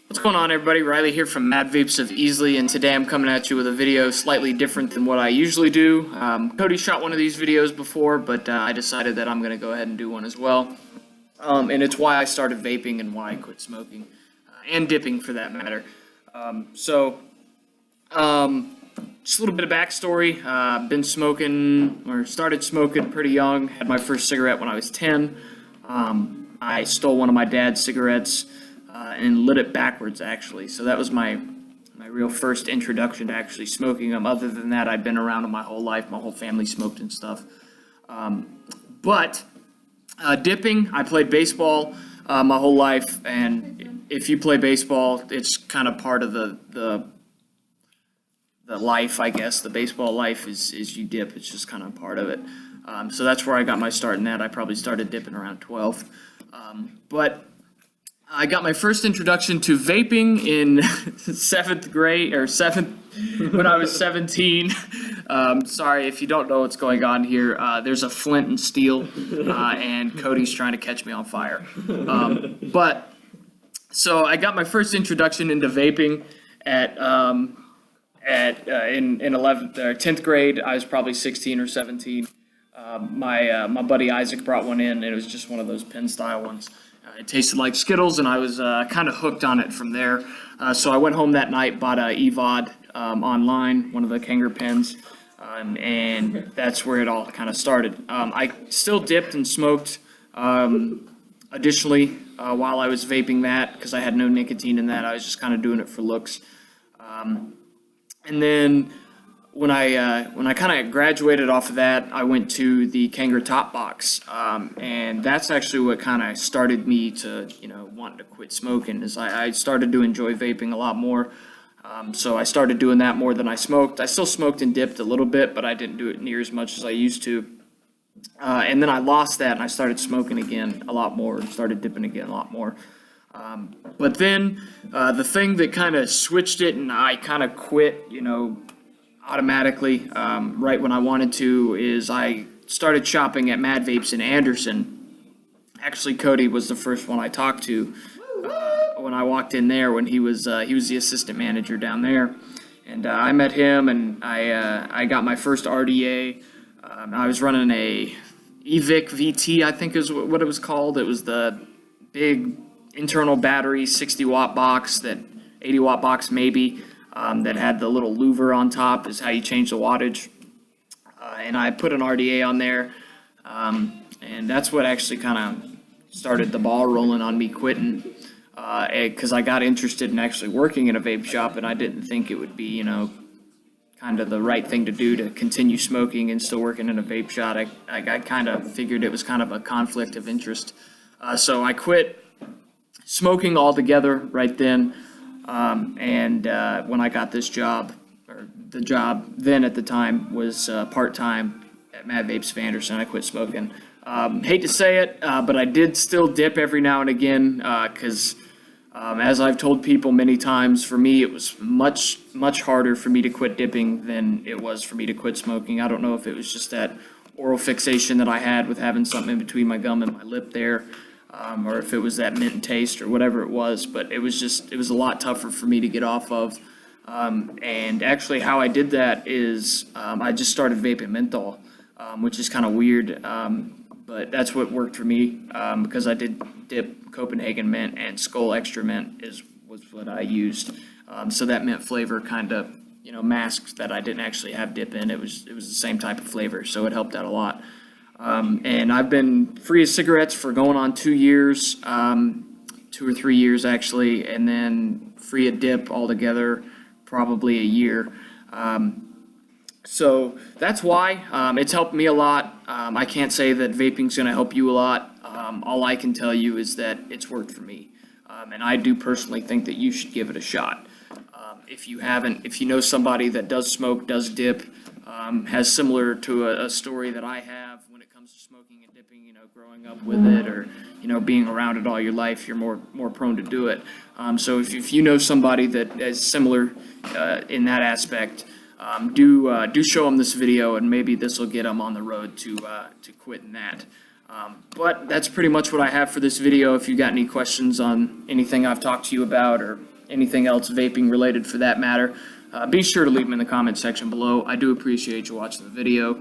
What's going on, everybody? Riley here from Mad Vapes of Easily, and today I'm coming at you with a video slightly different than what I usually do. Cody shot one of these videos before, but I decided that I'm going to go ahead and do one as well. And it's why I started vaping and why I quit smoking, and dipping for that matter. Just a little bit of backstory. Been smoking, or started smoking pretty young. Had my first cigarette when I was 10. I stole one of my dad's cigarettes and lit it backwards, actually. So that was my real first introduction to actually smoking them. Other than that, I'd been around them my whole life. My whole family smoked and stuff. Dipping, I played baseball my whole life, and if you play baseball, it's kind of part of the life, I guess. The baseball life is you dip. It's just kind of part of it. So that's where I got my start in that. I probably started dipping around 12. But I got my first introduction to vaping in seventh grade, when I was 17. Sorry if you don't know what's going on here. There's a flint and steel, and Cody's trying to catch me on fire. So I got my first introduction into vaping in 11th or 10th grade. I was probably 16 or 17. My buddy Isaac brought one in, and it was just one of those pen style ones. It tasted like Skittles, and I was kind of hooked on it from there. So I went home that night, bought a EVOD online, one of the Kanger pens, and that's where it all kind of started. I still dipped and smoked additionally while I was vaping that, because I had no nicotine in that. I was just kind of doing it for looks. And then when I kind of graduated off of that, I went to the Kanger Top Box, and that's actually what kind of started me to, wanting to quit smoking. Is I started to enjoy vaping a lot more, so I started doing that more than I smoked. I still smoked and dipped a little bit, but I didn't do it near as much as I used to. And then I lost that, and I started smoking again a lot more, and started dipping again a lot more. But then the thing that kind of switched it, and I kind of quit, automatically, right when I wanted to, is I started shopping at Mad Vapes in Anderson. Actually, Cody was the first one I talked to when I walked in there, when he was the assistant manager down there, and I met him, and I got my first RDA. I was running a EVIC VT, I think is what it was called. It was the big internal battery, 60-watt box, that 80-watt box maybe. That had the little louver on top, is how you change the wattage. And I put an RDA on there, and that's what actually kind of started the ball rolling on me quitting, because I got interested in actually working in a vape shop, and I didn't think it would be, kind of the right thing to do to continue smoking and still working in a vape shop. I kind of figured it was kind of a conflict of interest. So I quit smoking altogether right then. When I got this job, or the job then at the time was part-time at Mad Vapes of Anderson, I quit smoking. Hate to say it, but I did still dip every now and again, because as I've told people many times, for me it was much harder for me to quit dipping than it was for me to quit smoking. I don't know if it was just that oral fixation that I had with having something in between my gum and my lip there. Or if it was that mint taste or whatever it was, but it was a lot tougher for me to get off of. And actually how I did that is I just started vaping menthol, which is kind of weird, but that's what worked for me, because I did dip Copenhagen mint, and Skull Extra Mint was what I used. So that mint flavor kind of masked that I didn't actually have dip in. It was the same type of flavor, so it helped out a lot. And I've been free of cigarettes for going on 2 years, 2 or 3 years actually, and then free of dip altogether, probably a year. So that's why it's helped me a lot. I can't say that vaping's going to help you a lot. All I can tell you is that it's worked for me. And I do personally think that you should give it a shot. If you know somebody that does smoke, does dip, has similar to a story that I have when it comes to smoking and dipping, growing up with it, or, being around it all your life, you're more prone to do it. So if you know somebody that is similar in that aspect, do show them this video, and maybe this will get them on the road to quitting that. But that's pretty much what I have for this video. If you got any questions on anything I've talked to you about, or anything else vaping related for that matter, be sure to leave them in the comment section below. I do appreciate you watching the video.